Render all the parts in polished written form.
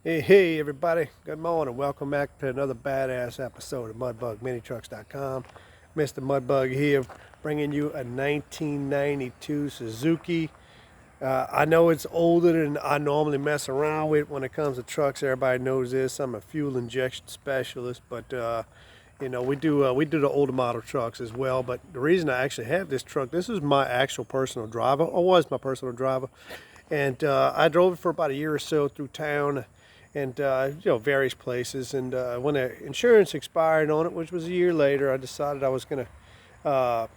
Hey, everybody. Good morning. Welcome back to another badass episode of MudbugMiniTrucks.com. Mr. Mudbug here, bringing you a 1992 Suzuki. I know it's older than I normally mess around with when it comes to trucks. Everybody knows this. I'm a fuel injection specialist, but we do the older model trucks as well. But the reason I actually have this truck, this is my actual personal driver, or was my personal driver, and I drove it for about a year or so through town and various places. And when the insurance expired on it, which was a year later, I decided I was going to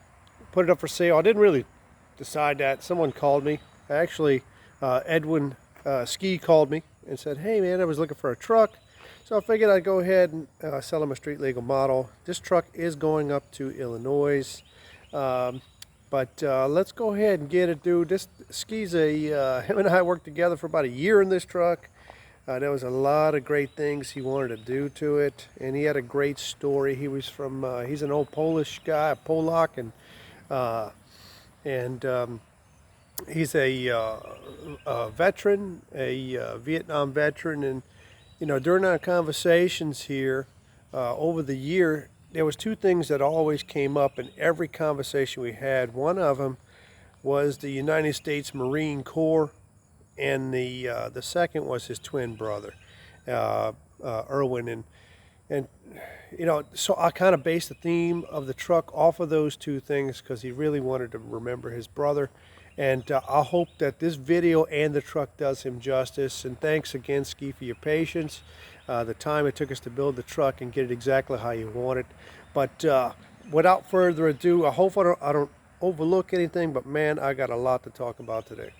put it up for sale. I didn't really decide that. Someone called me. Actually, Edwin Ski called me and said, "Hey man, I was looking for a truck." So I figured I'd go ahead and sell him a street legal model. This truck is going up to Illinois. But let's go ahead and get it, dude. This Ski's him and I worked together for about a year in this truck. There was a lot of great things he wanted to do to it, and he had a great story. He's an old Polish guy, a Polak, and he's a veteran, a Vietnam veteran. And during our conversations here over the year, there was two things that always came up in every conversation we had. One of them was the United States Marine Corps, and the second was his twin brother, Erwin. And so I kind of based the theme of the truck off of those two things because he really wanted to remember his brother. And I hope that this video and the truck does him justice. And thanks again, Ski, for your patience, the time it took us to build the truck and get it exactly how you want it. But without further ado, I hope I don't overlook anything, but man, I got a lot to talk about today.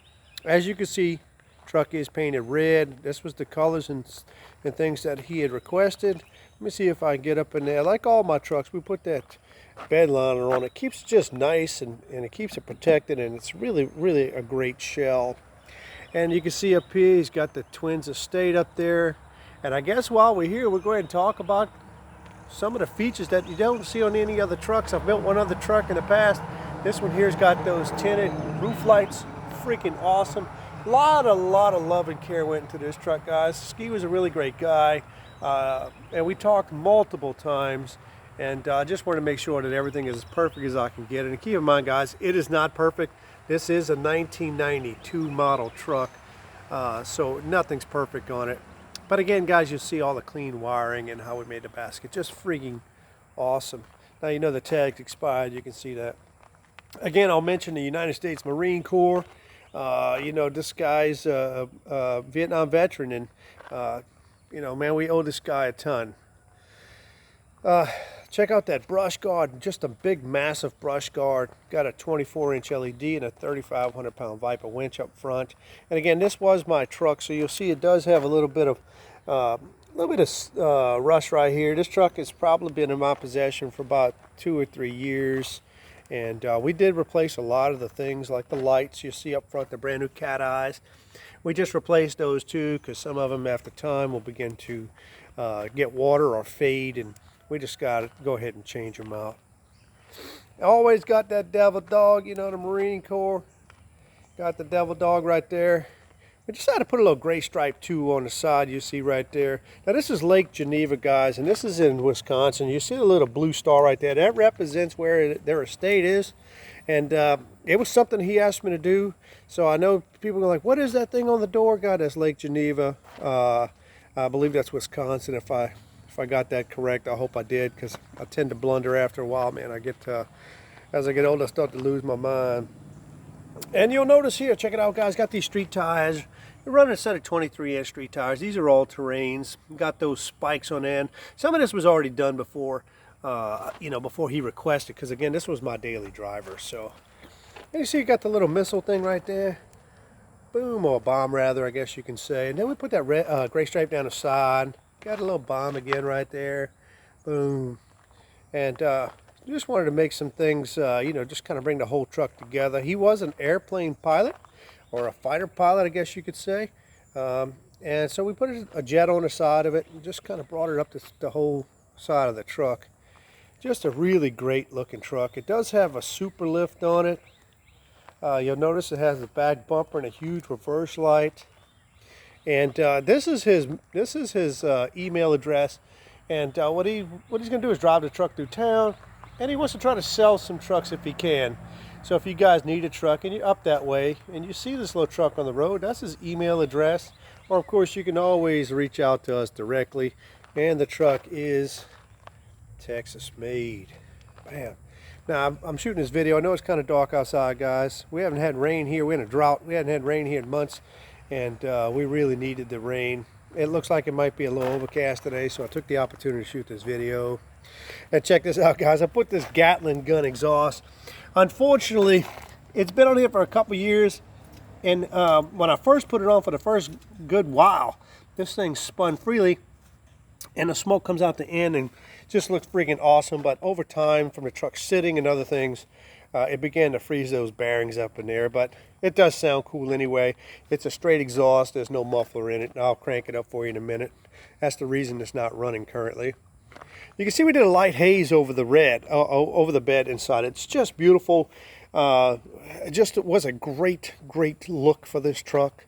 As you can see, truck is painted red. This was the colors and things that he had requested. Let me see if I can get up in there. Like all my trucks, we put that bed liner on. It keeps it just nice, and it keeps it protected, and it's really, really a great shell. And you can see up here, he's got the Twins Estate up there. And I guess while we're here, we'll go ahead and talk about some of the features that you don't see on any other trucks. I've built one other truck in the past. This one here's got those tinted roof lights. Freaking awesome. A lot of love and care went into this truck, guys. Ski was a really great guy, and we talked multiple times, and I just want to make sure that everything is as perfect as I can get it. And keep in mind, guys, it is not perfect. This is a 1992 model truck, so nothing's perfect on it. But again, guys, you'll see all the clean wiring and how we made the basket. Just freaking awesome. Now, the tag's expired. You can see that. Again, I'll mention the United States Marine Corps. This guy's a Vietnam veteran, and man, we owe this guy a ton. Check out that brush guard, just a big, massive brush guard. Got a 24-inch LED and a 3,500-pound Viper winch up front. And again, this was my truck, so you'll see it does have a little bit of rust right here. This truck has probably been in my possession for about 2 or 3 years. And we did replace a lot of the things, like the lights you see up front, the brand new cat eyes. We just replaced those too, because some of them after time will begin to get water or fade, and we just got to go ahead and change them out. Always got that devil dog, the Marine Corps. Got the devil dog right there. We decided to put a little gray stripe too on the side you see right there. Now this is Lake Geneva, guys, and this is in Wisconsin. You see the little blue star right there. That represents where their estate is. And it was something he asked me to do. So I know people are like, what is that thing on the door? God, that's Lake Geneva. I believe that's Wisconsin. If I got that correct, I hope I did, because I tend to blunder after a while, man. As I get older, I start to lose my mind. And you'll notice here, check it out, guys, got these street tires. We're running a set of 23-inch street tires. These are all terrains. Got those spikes on end. Some of this was already done before, before he requested, because again, this was my daily driver. So, and you see, you got the little missile thing right there. Boom, or bomb rather, I guess you can say. And then we put that red, gray stripe down the side. Got a little bomb again right there. Boom. And just wanted to make some things, just kind of bring the whole truck together. He was an airplane pilot, or a fighter pilot, I guess you could say. And so we put a jet on the side of it and just kind of brought it up to the whole side of the truck. Just a really great looking truck. It does have a super lift on it. You'll notice it has a back bumper and a huge reverse light. And this is his email address. And what he's going to do is drive the truck through town, and he wants to try to sell some trucks if he can. So if you guys need a truck and you're up that way and you see this little truck on the road, that's his email address. Or of course you can always reach out to us directly. And the truck is Texas made. Bam. Now I'm shooting this video. I know it's kind of dark outside, guys. We haven't had rain here. We're in a drought. We hadn't had rain here in months, and we really needed the rain. It looks like it might be a little overcast today, so I took the opportunity to shoot this video. And check this out, guys. I put this Gatling gun exhaust. Unfortunately, it's been on here for a couple years, and when I first put it on for the first good while, this thing spun freely, and the smoke comes out the end and just looks freaking awesome. But over time, from the truck sitting and other things, it began to freeze those bearings up in there. But it does sound cool anyway. It's a straight exhaust. There's no muffler in it. And I'll crank it up for you in a minute. That's the reason it's not running currently. You can see we did a light haze over the over the bed inside. It's just beautiful. It was a great look for this truck.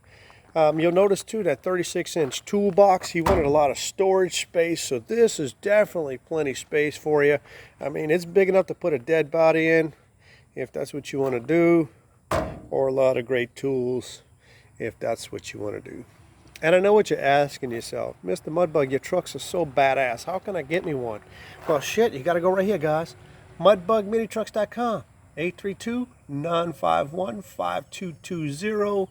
You'll notice too that 36-inch toolbox. He wanted a lot of storage space, so this is definitely plenty space for you. I mean, it's big enough to put a dead body in if that's what you want to do, or a lot of great tools if that's what you want to do. And I know what you're asking yourself, Mr. Mudbug, your trucks are so badass. How can I get me one? Well, shit, you got to go right here, guys. MudbugMiniTrucks.com, 832-951-5220.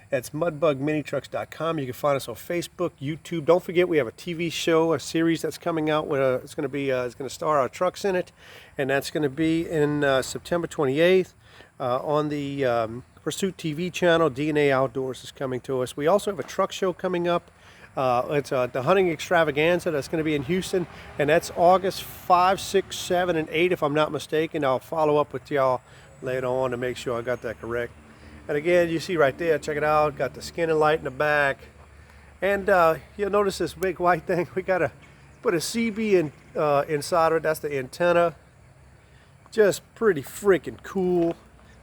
That's MudbugMiniTrucks.com. You can find us on Facebook, YouTube. Don't forget we have a TV show, a series that's coming out. It's going to star our trucks in it, and that's going to be in September 28th on the Pursuit TV channel. DNA Outdoors is coming to us. We also have a truck show coming up. It's the Hunting Extravaganza that's going to be in Houston, and that's August 5, 6, 7, and 8, if I'm not mistaken. I'll follow up with y'all later on to make sure I got that correct. And again, you see right there, check it out, got the skinning light in the back. And you'll notice this big white thing. We got to put a CB inside of it. That's the antenna. Just pretty freaking cool.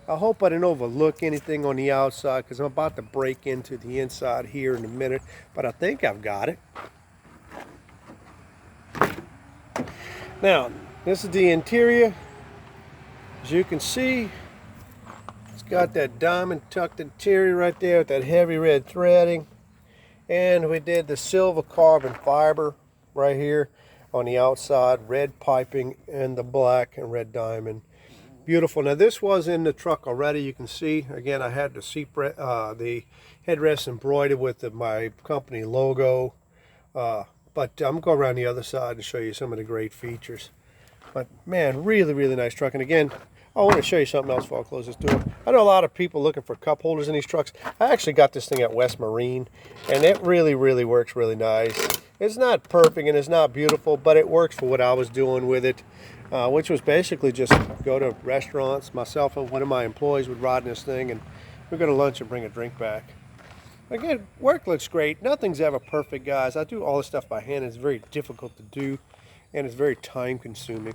I hope I didn't overlook anything on the outside, because I'm about to break into the inside here in a minute. But I think I've got it. Now, this is the interior. As you can see, got that diamond tucked interior right there with that heavy red threading, and we did the silver carbon fiber right here on the outside, red piping, and the black and red diamond. Beautiful. Now this was in the truck already. You can see again I had the the headrest embroidered with my company logo, but I'm going around the other side and show you some of the great features. But man, really nice truck. And again, I want to show you something else before I close this door. I know a lot of people looking for cup holders in these trucks. I actually got this thing at West Marine, and it really works really nice. It's not perfect and it's not beautiful, but it works for what I was doing with it, which was basically just go to restaurants. Myself and one of my employees would ride in this thing, and we'd go to lunch and bring a drink back. Again, work looks great. Nothing's ever perfect, guys. I do all this stuff by hand. It's very difficult to do, and it's very time consuming.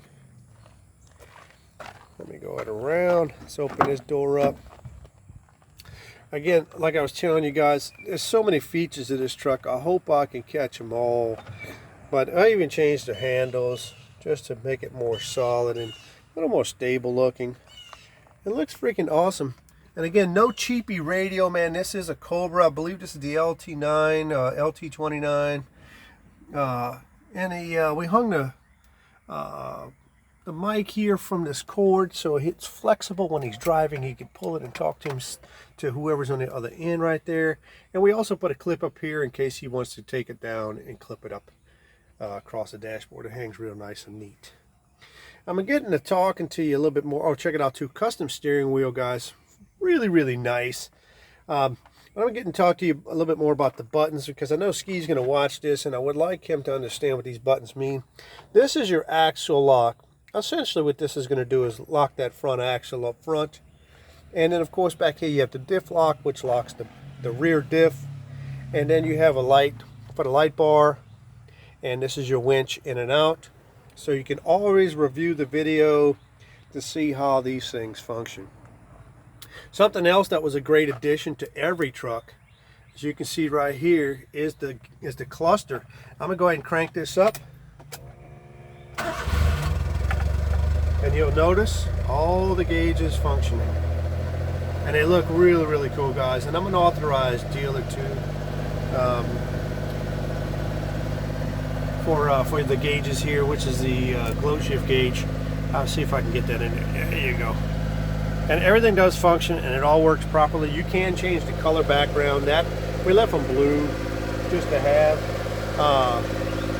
Let me go it around. Let's open this door up. Again, like I was telling you guys, there's so many features of this truck. I hope I can catch them all. But I even changed the handles just to make it more solid and a little more stable looking. It looks freaking awesome. And again, no cheapy radio, man. This is a Cobra. I believe this is the LT9, LT29. We hung the mic here from this cord, so it's flexible. When he's driving, he can pull it and talk to whoever's on the other end right there. And we also put a clip up here in case he wants to take it down and clip it up across the dashboard. It hangs real nice and neat. I'm getting to talking to you a little bit more. Oh, check it out too. Custom steering wheel, guys. Really nice. I'm getting to talk to you a little bit more about the buttons, because I know Ski's going to watch this, and I would like him to understand what these buttons mean. This is your axle lock. Essentially what this is going to do is lock that front axle up front. And then of course back here you have the diff lock, which locks the rear diff. And then you have a light for the light bar. And this is your winch in and out. So you can always review the video to see how these things function. Something else that was a great addition to every truck as you can see right here, is the cluster. I'm gonna go ahead and crank this up, and you'll notice all the gauges functioning, and they look really, really cool, guys. And I'm an authorized dealer too, for the gauges here, which is the glow shift gauge. I'll see if I can get that in there. There you go. And everything does function, and it all works properly. You can change the color background. That we left them blue just to have,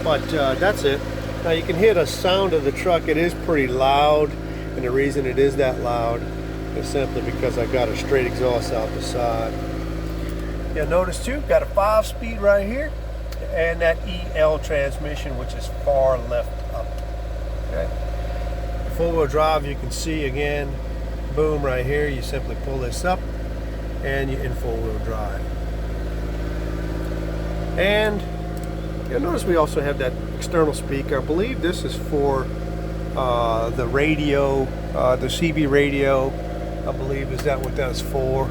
but that's it. Now you can hear the sound of the truck. It is pretty loud, and the reason it is that loud is simply because I got a straight exhaust out the side. You'll notice too, got a 5-speed right here, and that EL transmission, which is far left up. Okay. Four-wheel drive, you can see again, boom, right here. You simply pull this up, and you're in four-wheel drive. And you'll notice we also have that external speaker. I believe this is for the radio, the CB radio. I believe is that what that's for.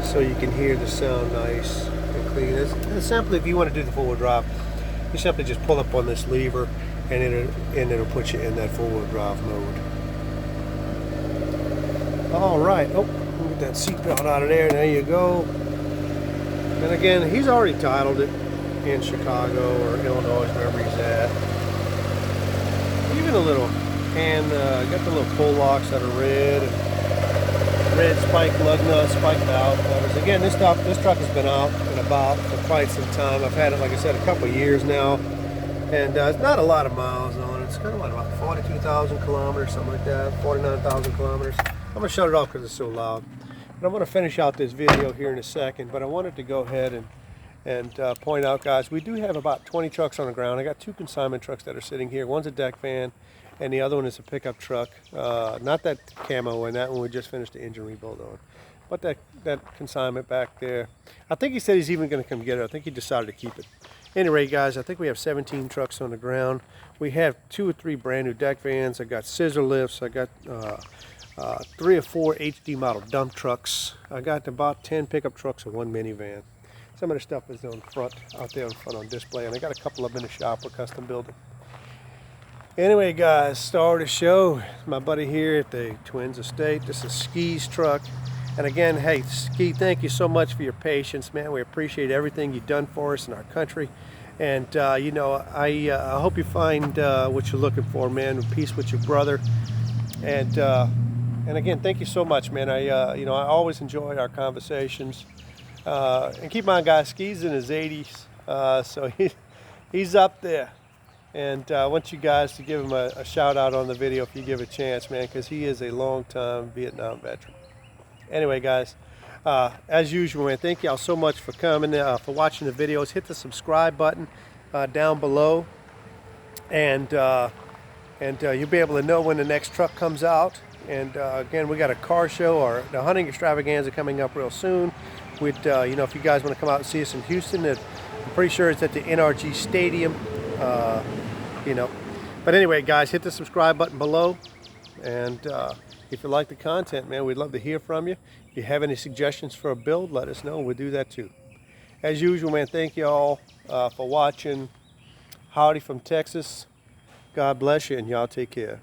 So you can hear the sound nice and clean. It's simply, if you want to do the four-wheel drive, you simply just pull up on this lever, and it'll put you in that four-wheel drive mode. All right. Oh, get that seatbelt out of there. There you go. And again, he's already titled it in Chicago or Illinois, wherever he's at. Even a little hand, got the little pull locks that are red, and red spike lug nuts, spike valve covers. Again, this truck has been out and about for quite some time. I've had it, like I said, a couple of years now. And it's not a lot of miles on it. It's kind of like about 42,000 kilometers, something like that, 49,000 kilometers. I'm going to shut it off because it's so loud. But I'm going to finish out this video here in a second. But I wanted to go ahead and point out, guys, we do have about 20 trucks on the ground. I got 2 consignment trucks that are sitting here. One's a deck van, and the other one is a pickup truck. Not that camo one, that one we just finished the engine rebuild on. But that consignment back there, I think he said he's even going to come get it. I think he decided to keep it. Anyway, guys, I think we have 17 trucks on the ground. We have 2 or 3 brand new deck vans. I got scissor lifts. I got 3 or 4 HD model dump trucks. I got about 10 pickup trucks and 1 minivan. Some of the stuff is out there in front on display, and I got a couple of them in the shop for custom building. Anyway, guys, star of the show, my buddy here at the Twins Estate. This is Ski's truck. And again, hey, Ski, thank you so much for your patience, man. We appreciate everything you've done for us in our country. And, you know, I hope you find what you're looking for, man. Peace with your brother. And again, thank you so much, man. You know, I always enjoy our conversations. And keep in mind, guys, Ski's in his 80s, so he's up there. And I want you guys to give him a shout out on the video if you give a chance, man, because he is a long-time Vietnam veteran. Anyway, guys, as usual, man, thank y'all so much for coming, for watching the videos. Hit the subscribe button down below, and you'll be able to know when the next truck comes out. And again, we got a car show, or the hunting extravaganza, coming up real soon. With you know, if you guys want to come out and see us in Houston, I'm pretty sure it's at the NRG Stadium. You know, but anyway, guys, hit the subscribe button below, and if you like the content, man, we'd love to hear from you. If you have any suggestions for a build, let us know. We'll do that too. As usual, man, thank you all for watching. Howdy from Texas. God bless you, and y'all take care.